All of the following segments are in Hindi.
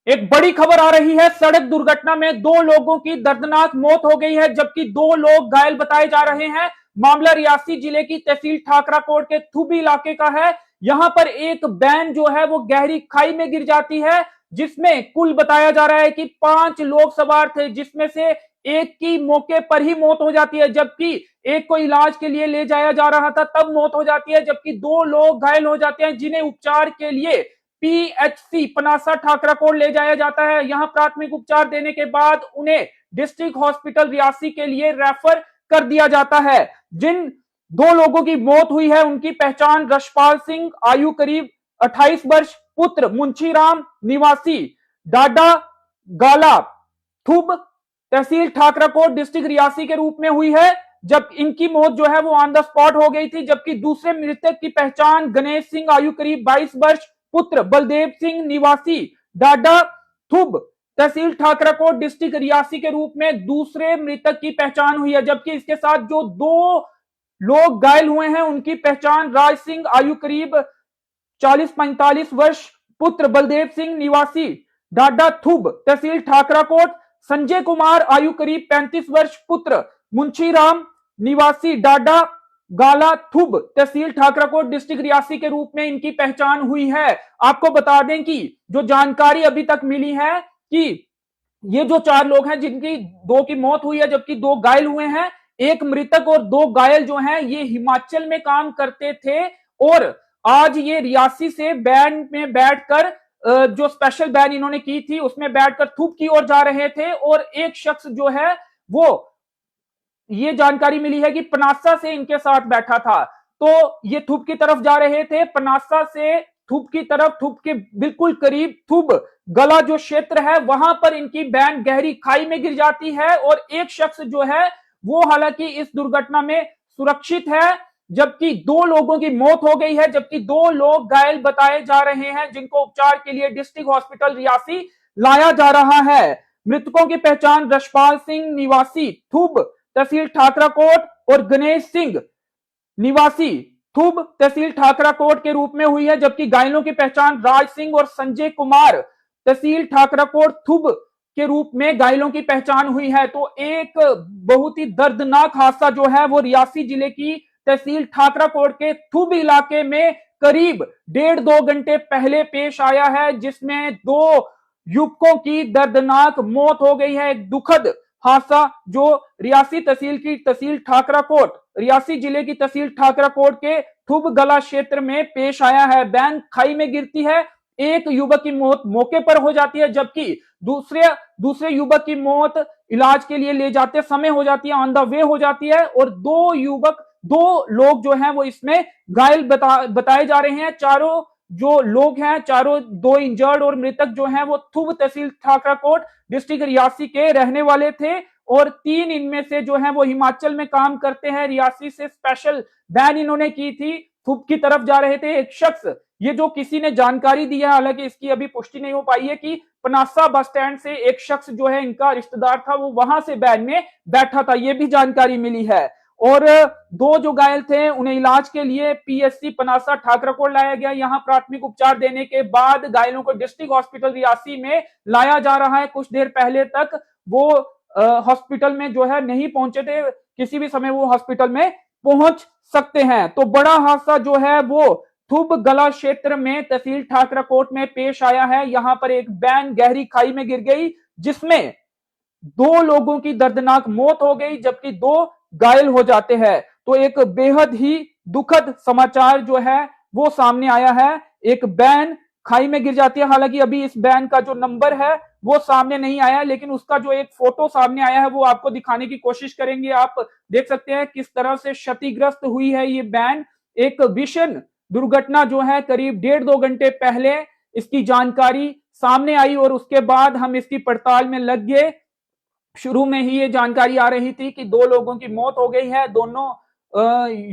एक बड़ी खबर आ रही है। सड़क दुर्घटना में दो लोगों की दर्दनाक मौत हो गई है, जबकि दो लोग घायल बताए जा रहे हैं। मामला रियासी जिले की तहसील ठाकराकोट के थुबी इलाके का है। यहां पर एक वैन जो है वो गहरी खाई में गिर जाती है, जिसमें कुल बताया जा रहा है कि 5 लोग सवार थे, जिसमें से एक की मौके पर ही मौत हो जाती है, जबकि एक को इलाज के लिए ले जाया जा रहा था तब मौत हो जाती है, जबकि दो लोग घायल हो जाते हैं, जिन्हें उपचार के लिए पीएचसी पनासा ठाकराकोट ले जाया जाता है। यहां प्राथमिक उपचार देने के बाद उन्हें डिस्ट्रिक्ट हॉस्पिटल रियासी के लिए रेफर कर दिया जाता है। जिन दो लोगों की मौत हुई है उनकी पहचान रशपाल सिंह, आयु करीब 28 वर्ष, पुत्र मुंशीराम निवासी डाडा गाला थुब, तहसील ठाकराकोट, डिस्ट्रिक्ट रियासी के रूप में हुई है। जब इनकी मौत जो है वो ऑन द स्पॉट हो गई थी, जबकि दूसरे मृतक की पहचान गणेश सिंह, आयु करीब 22 वर्ष, पुत्र बलदेव सिंह निवासी डाडा थुब, तहसील ठाकराकोट, डिस्ट्रिक्ट रियासी के रूप में दूसरे मृतक की पहचान हुई है। जबकि इसके साथ जो दो लोग घायल हुए हैं उनकी पहचान राज सिंह, आयु करीब 40-45 वर्ष, पुत्र बलदेव सिंह निवासी डाडा थुब, तहसील ठाकराकोट, संजय कुमार, आयु करीब 35 वर्ष, पुत्र मुंशीराम निवासी डाडा गाला थुब, तहसील ठाकराकोट, डिस्ट्रिक्ट रियासी के रूप में इनकी पहचान हुई है। आपको बता दें कि जो जानकारी अभी तक मिली है कि ये जो 4 लोग हैं जिनकी 2 की मौत हुई है जबकि 2 घायल हुए हैं, एक मृतक और 2 घायल जो हैं ये हिमाचल में काम करते थे और आज ये रियासी से बैन में बैठकर जो स्पेशल बैन इन्होंने की थी उसमें बैठकर थुब की ओर जा रहे थे और एक शख्स जो है वो ये जानकारी मिली है कि पनासा से इनके साथ बैठा था। तो ये थुब की तरफ जा रहे थे, पनासा से थुब की तरफ, थुब के बिल्कुल करीब थुब गला जो क्षेत्र है वहां पर इनकी वैन गहरी खाई में गिर जाती है और एक शख्स जो है वो हालांकि इस दुर्घटना में सुरक्षित है, जबकि 2 लोगों की मौत हो गई है, जबकि 2 लोग घायल बताए जा रहे हैं जिनको उपचार के लिए डिस्ट्रिक्ट हॉस्पिटल रियासी लाया जा रहा है। मृतकों की पहचान रशपाल सिंह निवासी थुब, तहसील ठाकराकोट और गणेश सिंह निवासी थुब, तहसील ठाकराकोट के रूप में हुई है, जबकि घायलों की पहचान राज सिंह और संजय कुमार, तहसील ठाकराकोट थुब के रूप में घायलों की पहचान हुई है। तो एक बहुत ही दर्दनाक हादसा जो है वो रियासी जिले की तहसील ठाकराकोट के थुब इलाके में करीब 1.5-2 घंटे पहले पेश आया है, जिसमें 2 युवकों की दर्दनाक मौत हो गई है। एक दुखद हादसा जो रियासी तहसील की तहसील ठाकराकोट, रियासी जिले की तहसील ठाकराकोट के थुब गला क्षेत्र में पेश आया है। वैन खाई में गिरती है, एक युवक की मौत मौके पर हो जाती है, जबकि दूसरे युवक की मौत इलाज के लिए ले जाते समय हो जाती है, ऑन द वे हो जाती है और 2 लोग जो हैं वो इसमें घायल बताए जा रहे हैं। चारों जो लोग हैं, चारों 2 इंजर्ड और मृतक जो हैं वो थुब तहसील ठाकराकोट डिस्ट्रिक्ट रियासी के रहने वाले थे और 3 इनमें से जो हैं वो हिमाचल में काम करते हैं। रियासी से स्पेशल बैन इन्होंने की थी, थुब की तरफ जा रहे थे। एक शख्स, ये जो किसी ने जानकारी दी है, हालांकि इसकी अभी पुष्टि नहीं हो पाई है, कि पनासा बस स्टैंड से एक शख्स जो है इनका रिश्तेदार था, वो वहां से बैन में बैठा था, ये भी जानकारी मिली है। और 2 जो घायल थे उन्हें इलाज के लिए पीएचसी पनासा ठाकराकोट लाया गया। यहां प्राथमिक उपचार देने के बाद घायलों को डिस्ट्रिक्ट हॉस्पिटल रियासी में लाया जा रहा है। कुछ देर पहले तक वो हॉस्पिटल में जो है नहीं पहुंचे थे, किसी भी समय वो हॉस्पिटल में पहुंच सकते हैं। तो बड़ा हादसा जो है वो थुब गला क्षेत्र में तहसील ठाकराकोट में पेश आया है। यहां पर एक वैन गहरी खाई में गिर गई, जिसमें 2 लोगों की दर्दनाक मौत हो गई, जबकि 2 घायल हो जाते हैं। तो एक बेहद ही दुखद समाचार जो है वो सामने आया है। एक वैन खाई में गिर जाती है, हालांकि अभी इस वैन का जो नंबर है वो सामने नहीं आया, लेकिन उसका जो एक फोटो सामने आया है वो आपको दिखाने की कोशिश करेंगे। आप देख सकते हैं किस तरह से क्षतिग्रस्त हुई है ये वैन। एक भीषण दुर्घटना जो है करीब 1.5-2 घंटे पहले इसकी जानकारी सामने आई और उसके बाद हम इसकी पड़ताल में लग गए। शुरू में ही ये जानकारी आ रही थी कि 2 लोगों की मौत हो गई है, दोनों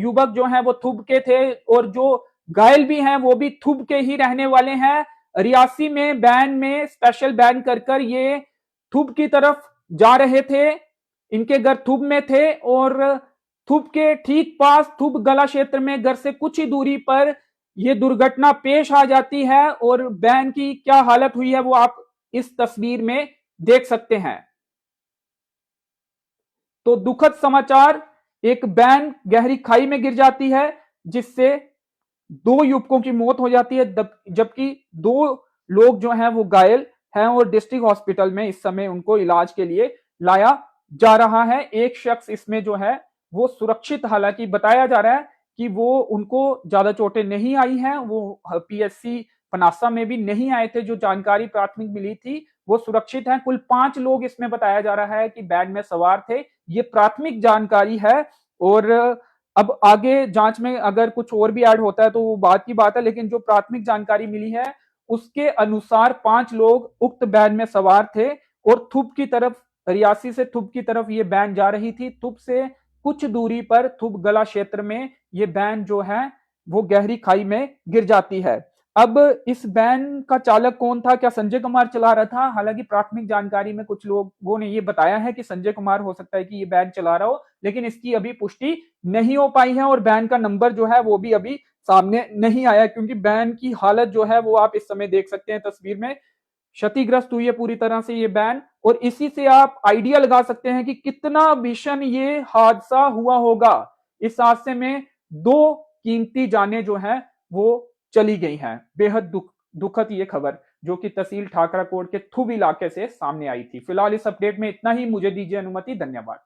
युवक जो हैं वो थुब के थे और जो घायल भी हैं वो भी थुब के ही रहने वाले हैं। रियासी में बैन में स्पेशल बैन कर ये थुब की तरफ जा रहे थे, इनके घर थुब में थे और थुब के ठीक पास थुब गला क्षेत्र में घर से कुछ ही दूरी पर यह दुर्घटना पेश आ जाती है। और बैन की क्या हालत हुई है वो आप इस तस्वीर में देख सकते हैं। तो दुखद समाचार, एक वैन गहरी खाई में गिर जाती है जिससे 2 युवकों की मौत हो जाती है, जबकि 2 लोग जो हैं वो घायल हैं और डिस्ट्रिक्ट हॉस्पिटल में इस समय उनको इलाज के लिए लाया जा रहा है। एक शख्स इसमें जो है वो सुरक्षित, हालांकि बताया जा रहा है कि वो उनको ज्यादा चोटें नहीं आई हैं, वो पीएचसी पनासा में भी नहीं आए थे। जो जानकारी प्राथमिक मिली थी वो सुरक्षित हैं। कुल 5 लोग इसमें बताया जा रहा है कि वैन में सवार थे। ये प्राथमिक जानकारी है और अब आगे जांच में अगर कुछ और भी ऐड होता है तो वो बात की बात है, लेकिन जो प्राथमिक जानकारी मिली है उसके अनुसार 5 लोग उक्त वैन में सवार थे और थुप की तरफ, रियासी से थुप की तरफ ये वैन जा रही थी। थुप से कुछ दूरी पर थुप गला क्षेत्र में ये वैन जो है वो गहरी खाई में गिर जाती है। अब इस वैन का चालक कौन था, क्या संजय कुमार चला रहा था? हालांकि प्राथमिक जानकारी में कुछ लोगों ने ये बताया है कि संजय कुमार हो सकता है कि ये वैन चला रहा हो, लेकिन इसकी अभी पुष्टि नहीं हो पाई है और वैन का नंबर जो है वो भी अभी सामने नहीं आया, क्योंकि वैन की हालत जो है वो आप इस समय देख सकते हैं तस्वीर में, क्षतिग्रस्त हुई है पूरी तरह से ये वैन। और इसी से आप आइडिया लगा सकते हैं कि कितना भीषण ये हादसा हुआ होगा। इस हादसे में 2 कीमती जानें जो हैं वो चली गई हैं। बेहद दुखद ये खबर जो कि तहसील ठाकरा कोट के थुब इलाके से सामने आई थी। फिलहाल इस अपडेट में इतना ही, मुझे दीजिए अनुमति, धन्यवाद।